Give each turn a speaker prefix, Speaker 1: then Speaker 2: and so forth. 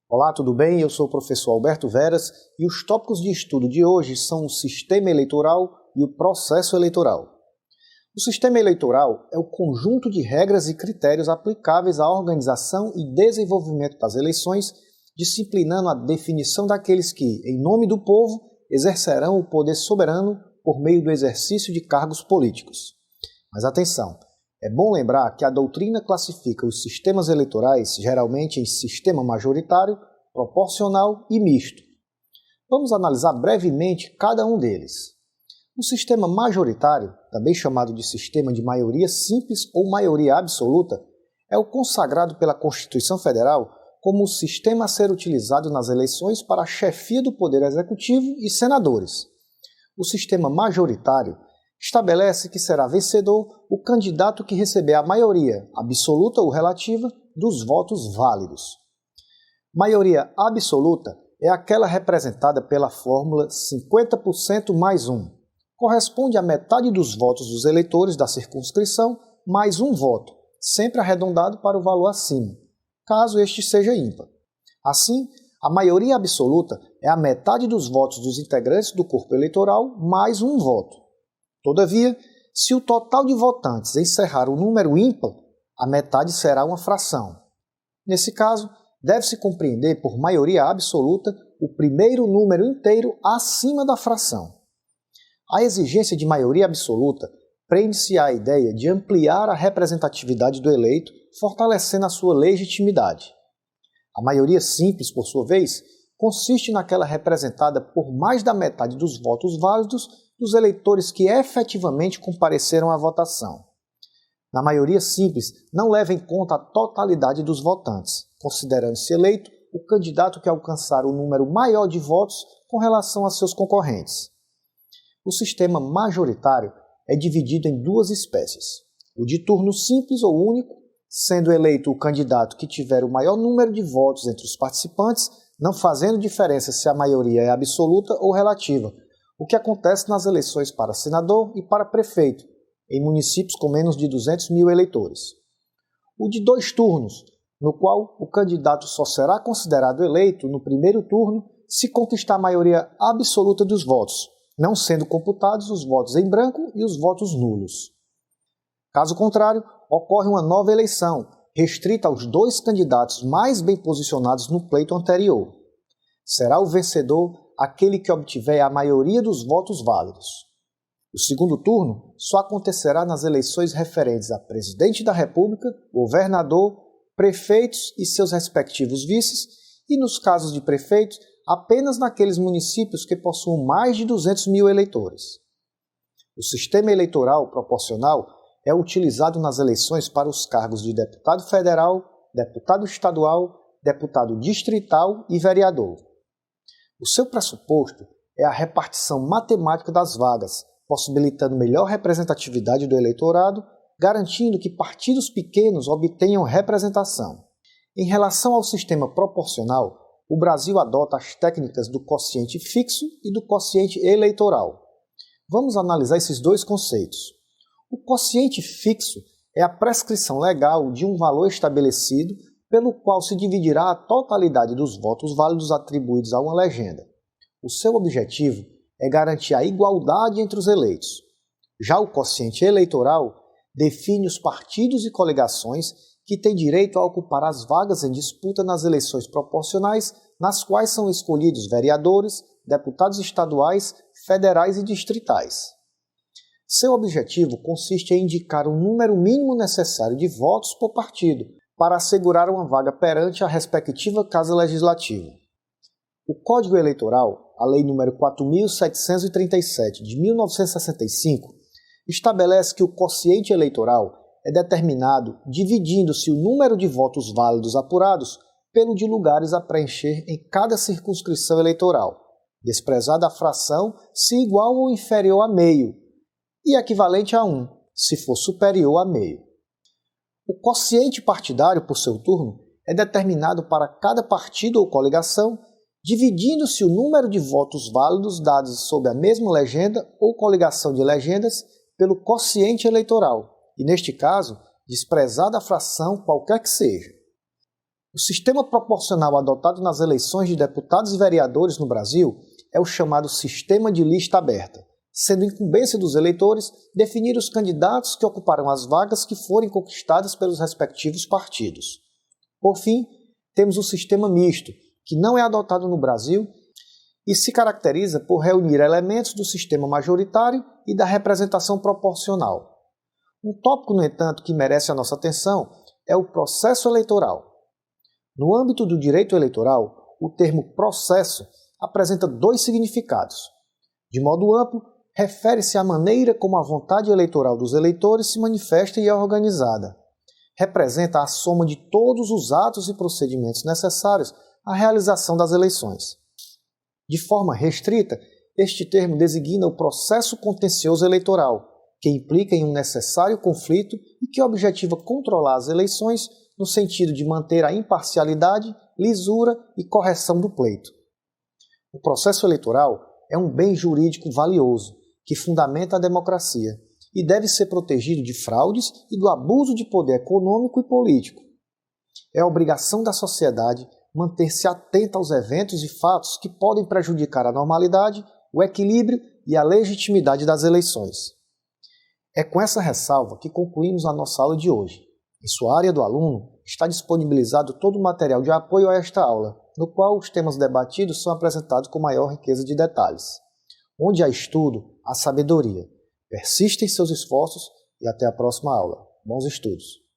Speaker 1: Olá, tudo bem? Eu sou o professor Alberto Veras e os tópicos de estudo de hoje são o sistema eleitoral e o processo eleitoral. O sistema eleitoral é o conjunto de regras e critérios aplicáveis à organização e desenvolvimento das eleições, disciplinando a definição daqueles que, em nome do povo, exercerão o poder soberano por meio do exercício de cargos políticos. Mas atenção! É bom lembrar que a doutrina classifica os sistemas eleitorais geralmente em sistema majoritário, proporcional e misto. Vamos analisar brevemente cada um deles. O sistema majoritário, também chamado de sistema de maioria simples ou maioria absoluta, é o consagrado pela Constituição Federal como o sistema a ser utilizado nas eleições para a chefia do Poder Executivo e senadores. O sistema majoritário estabelece que será vencedor o candidato que receber a maioria, absoluta ou relativa, dos votos válidos. Maioria absoluta é aquela representada pela fórmula 50% mais 1. Corresponde à metade dos votos dos eleitores da circunscrição mais um voto, sempre arredondado para o valor acima, caso este seja ímpar. Assim, a maioria absoluta é a metade dos votos dos integrantes do corpo eleitoral mais um voto. Todavia, se o total de votantes encerrar o número ímpar, a metade será uma fração. Nesse caso, deve-se compreender por maioria absoluta o primeiro número inteiro acima da fração. A exigência de maioria absoluta prende-se à ideia de ampliar a representatividade do eleito, fortalecendo a sua legitimidade. A maioria simples, por sua vez, consiste naquela representada por mais da metade dos votos válidos dos eleitores que efetivamente compareceram à votação. Na maioria simples, não leva em conta a totalidade dos votantes, considerando-se eleito o candidato que alcançar o número maior de votos com relação a seus concorrentes. O sistema majoritário é dividido em duas espécies: o de turno simples ou único, sendo eleito o candidato que tiver o maior número de votos entre os participantes, não fazendo diferença se a maioria é absoluta ou relativa, o que acontece nas eleições para senador e para prefeito, em municípios com menos de 200 mil eleitores. O de dois turnos, no qual o candidato só será considerado eleito no primeiro turno se conquistar a maioria absoluta dos votos, não sendo computados os votos em branco e os votos nulos. Caso contrário, ocorre uma nova eleição, restrita aos dois candidatos mais bem posicionados no pleito anterior. Será o vencedor aquele que obtiver a maioria dos votos válidos. O segundo turno só acontecerá nas eleições referentes a presidente da República, governador, prefeitos e seus respectivos vices, e nos casos de prefeitos, apenas naqueles municípios que possuam mais de 200 mil eleitores. O sistema eleitoral proporcional é utilizado nas eleições para os cargos de deputado federal, deputado estadual, deputado distrital e vereador. O seu pressuposto é a repartição matemática das vagas, possibilitando melhor representatividade do eleitorado, garantindo que partidos pequenos obtenham representação. Em relação ao sistema proporcional, o Brasil adota as técnicas do quociente fixo e do quociente eleitoral. Vamos analisar esses dois conceitos. O quociente fixo é a prescrição legal de um valor estabelecido pelo qual se dividirá a totalidade dos votos válidos atribuídos a uma legenda. O seu objetivo é garantir a igualdade entre os eleitos. Já o quociente eleitoral define os partidos e coligações que têm direito a ocupar as vagas em disputa nas eleições proporcionais, nas quais são escolhidos vereadores, deputados estaduais, federais e distritais. Seu objetivo consiste em indicar o número mínimo necessário de votos por partido, para assegurar uma vaga perante a respectiva Casa Legislativa. O Código Eleitoral, a Lei nº 4.737 de 1965, estabelece que o quociente eleitoral é determinado dividindo-se o número de votos válidos apurados pelo de lugares a preencher em cada circunscrição eleitoral, desprezada a fração se igual ou inferior a meio, e equivalente a 1, se for superior a meio. O quociente partidário, por seu turno, é determinado para cada partido ou coligação, dividindo-se o número de votos válidos dados sob a mesma legenda ou coligação de legendas pelo quociente eleitoral, e neste caso, desprezada a fração qualquer que seja. O sistema proporcional adotado nas eleições de deputados e vereadores no Brasil é o chamado sistema de lista aberta, sendo incumbência dos eleitores definir os candidatos que ocuparão as vagas que forem conquistadas pelos respectivos partidos. Por fim, temos o sistema misto, que não é adotado no Brasil e se caracteriza por reunir elementos do sistema majoritário e da representação proporcional. Um tópico, no entanto, que merece a nossa atenção é o processo eleitoral. No âmbito do direito eleitoral, o termo processo apresenta dois significados. De modo amplo, refere-se à maneira como a vontade eleitoral dos eleitores se manifesta e é organizada. Representa a soma de todos os atos e procedimentos necessários à realização das eleições. De forma restrita, este termo designa o processo contencioso eleitoral, que implica em um necessário conflito e que objetiva controlar as eleições no sentido de manter a imparcialidade, lisura e correção do pleito. O processo eleitoral é um bem jurídico valioso, que fundamenta a democracia e deve ser protegido de fraudes e do abuso de poder econômico e político. É obrigação da sociedade manter-se atenta aos eventos e fatos que podem prejudicar a normalidade, o equilíbrio e a legitimidade das eleições. É com essa ressalva que concluímos a nossa aula de hoje. Em sua área do aluno, está disponibilizado todo o material de apoio a esta aula, no qual os temas debatidos são apresentados com maior riqueza de detalhes. Onde há estudo, há sabedoria. Persista em seus esforços e até a próxima aula. Bons estudos!